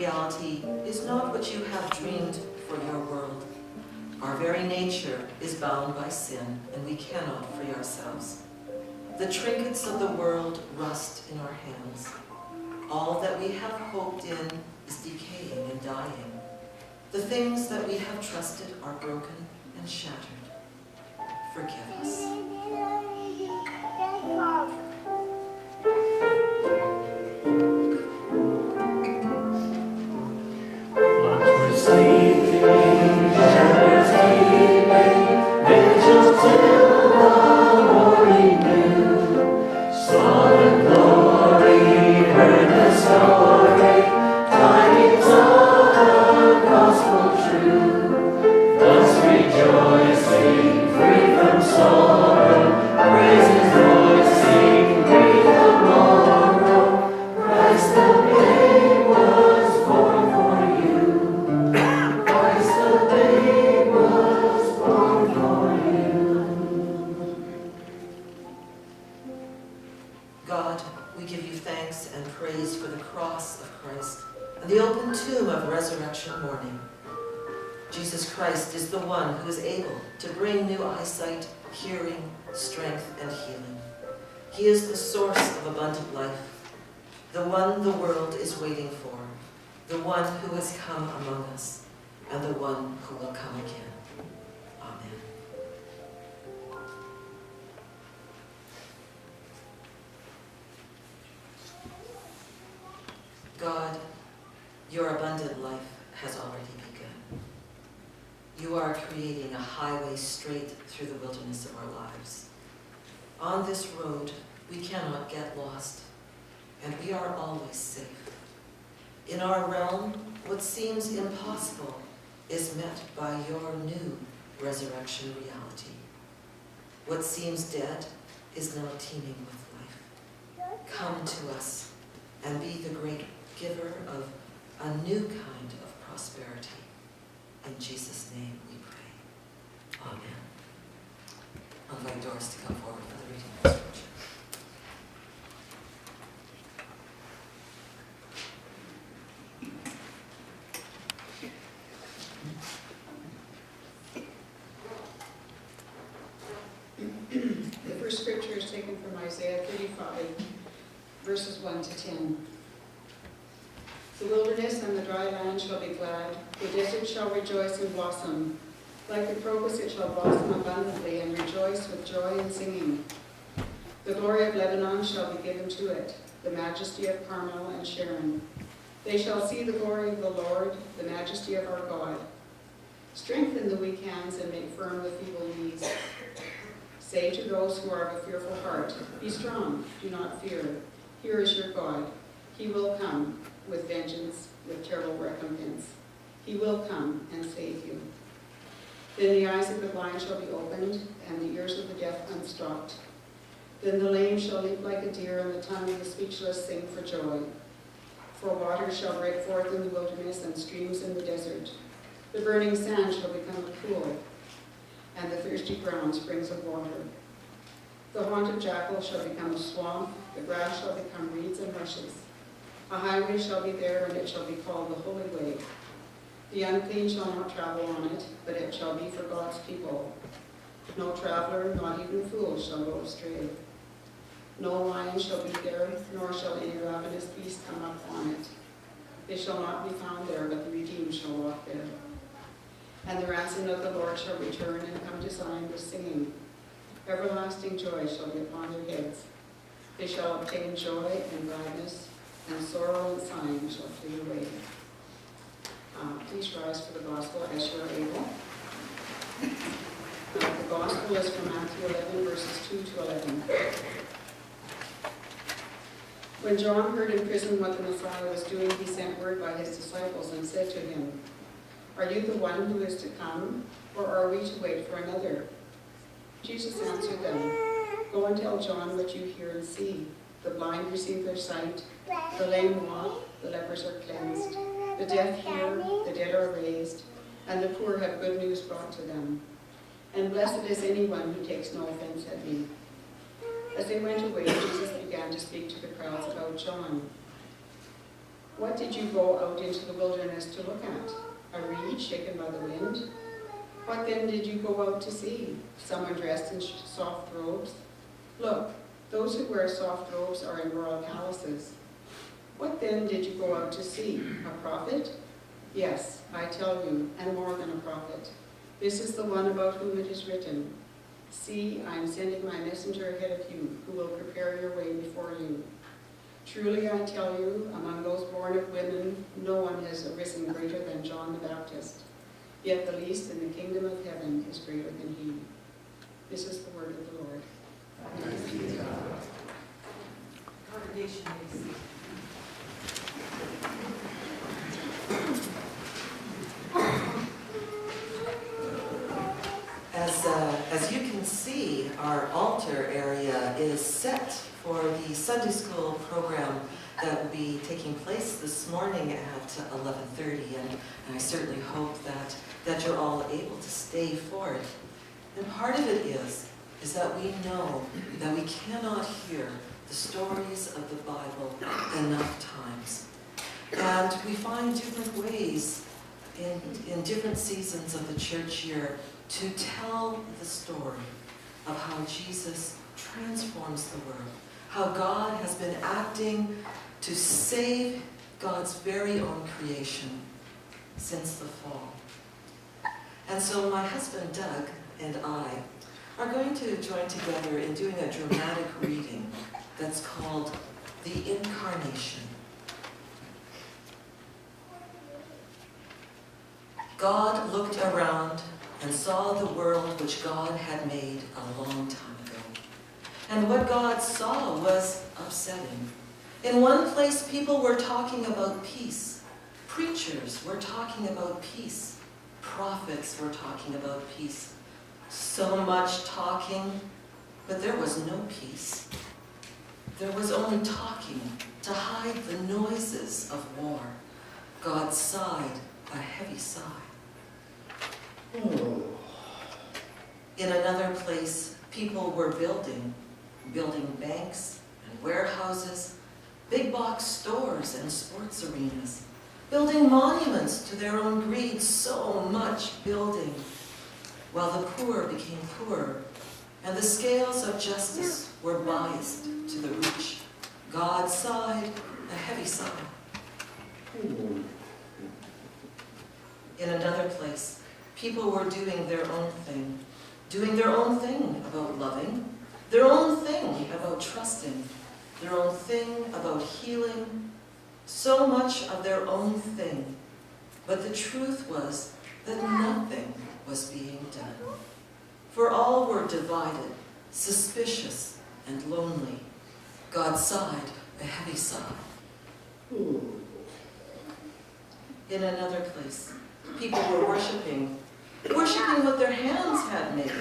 reality is not what you have dreamed for your world. Our very nature is bound by sin, and we cannot free ourselves. The trinkets of the world rust in our hands. All that we have hoped in is decaying and dying. The things that we have trusted are broken and shattered. Forgive us. God, we give you thanks and praise for the cross of Christ and the open tomb of resurrection morning. Jesus Christ is the one who is able to bring new eyesight, hearing, strength, and healing. He is the source of abundant life, the one the world is waiting for, the one who has come among us, and the one who will come again. Amen. God, your abundant life has already begun. You are creating a highway straight through the wilderness of our lives. On this road, we cannot get lost, and we are always safe. In our realm, what seems impossible is met by your new resurrection reality. What seems dead is now teeming with life. Come to us and be the great giver of a new kind of prosperity. In Jesus' name we pray. Amen. I'll invite Doris to come forward for the reading of the scripture. The first scripture is taken from Isaiah 35, verses 1 to 10. The wilderness and the dry land shall be glad. The desert shall rejoice and blossom. Like the crocus it shall blossom abundantly and rejoice with joy and singing. The glory of Lebanon shall be given to it, the majesty of Carmel and Sharon. They shall see the glory of the Lord, the majesty of our God. Strengthen the weak hands and make firm the feeble knees. Say to those who are of a fearful heart, be strong, do not fear. Here is your God. He will come with vengeance, with terrible recompense. He will come and save you. Then the eyes of the blind shall be opened, and the ears of the deaf unstopped. Then the lame shall leap like a deer, and the tongue of the speechless sing for joy. For waters shall break forth in the wilderness, and streams in the desert. The burning sand shall become a pool, and the thirsty ground springs of water. The haunt of jackals shall become a swamp, the grass shall become reeds and rushes. A highway shall be there, and it shall be called the Holy Way. The unclean shall not travel on it, but it shall be for God's people. No traveler, not even fool, shall go astray. No lion shall be there, nor shall any ravenous beast come up on it. They shall not be found there, but the redeemed shall walk there. And the ransom of the Lord shall return and come to Zion with singing. Everlasting joy shall be upon their heads. They shall obtain joy and gladness, and sorrow and sighing shall flee away. Please rise for the gospel as you are able. The gospel is from Matthew 11, verses 2 to 11. When John heard in prison what the Messiah was doing, he sent word by his disciples and said to him, "Are you the one who is to come, or are we to wait for another?" Jesus answered them, "Go and tell John what you hear and see. The blind receive their sight, the lame walk, the lepers are cleansed, the deaf hear, the dead are raised, and the poor have good news brought to them. And blessed is anyone who takes no offense at me." As they went away, Jesus began to speak to the crowds about John. What did you go out into the wilderness to look at? A reed shaken by the wind? What then did you go out to see? Someone dressed in soft robes? Look, those who wear soft robes are in royal palaces. What then did you go out to see? A prophet? Yes, I tell you, and more than a prophet. This is the one about whom it is written, see, I am sending my messenger ahead of you, who will prepare your way before you. Truly I tell you, among those born of women, no one has arisen greater than John the Baptist. Yet the least in the kingdom of heaven is greater than he. This is the word of the Lord. Thanks be to God. Congregation, please. As you can see, our altar area is set for the Sunday school program that will be taking place this morning at 11:30, and I certainly hope that you're all able to stay for it. And part of it is that we know that we cannot hear the stories of the Bible enough times. And we find different ways in different seasons of the church year to tell the story of how Jesus transforms the world, how God has been acting to save God's very own creation since the fall. And so my husband Doug and I are going to join together in doing a dramatic reading that's called The Incarnation. God looked around and saw the world which God had made a long time ago. And what God saw was upsetting. In one place, people were talking about peace. Preachers were talking about peace. Prophets were talking about peace. So much talking, but there was no peace. There was only talking to hide the noises of war. God sighed a heavy sigh. In another place, people were building banks and warehouses, big box stores and sports arenas, building monuments to their own greed, so much building, while the poor became poorer, and the scales of justice were biased to the rich. God sighed a heavy sigh. In another place, people were doing their own thing about loving, their own thing about trusting, their own thing about healing, so much of their own thing. But the truth was that nothing was being done. For all were divided, suspicious, and lonely. God sighed a heavy sigh. In another place, people were worshiping what their hands had made,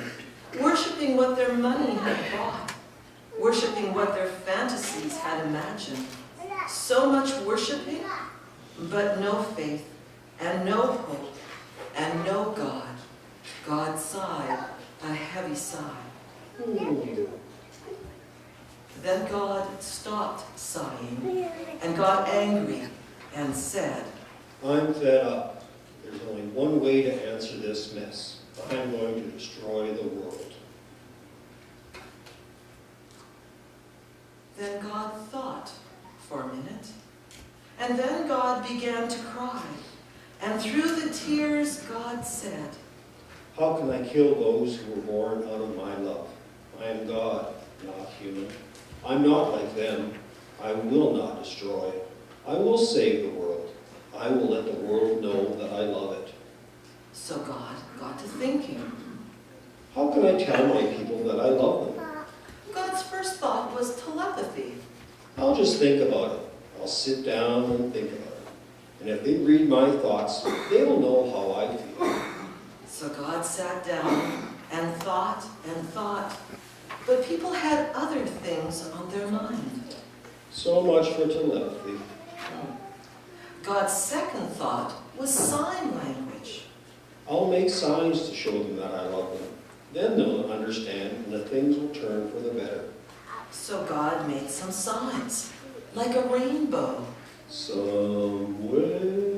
worshiping what their money had bought, worshiping what their fantasies had imagined. So much worshiping, but no faith, and no hope, and no God. God sighed a heavy sigh. Then God stopped sighing and got angry and said, I'm fed up. There's only one way to answer this mess. I'm going to destroy the world. Then God thought for a minute, and then God began to cry. And through the tears, God said, How can I kill those who were born out of my love? I am God, not human. I'm not like them. I will not destroy. I will save the world. I will let the world know that I love it. So God got to thinking. How can I tell my people that I love them? God's first thought was telepathy. I'll just think about it. I'll sit down and think about it. And if they read my thoughts, they will know how I feel. So God sat down and thought, but people had other things on their mind. So much for telepathy. God's second thought was sign language. I'll make signs to show them that I love them. Then they'll understand and the things will turn for the better. So God made some signs, like a rainbow. Somewhere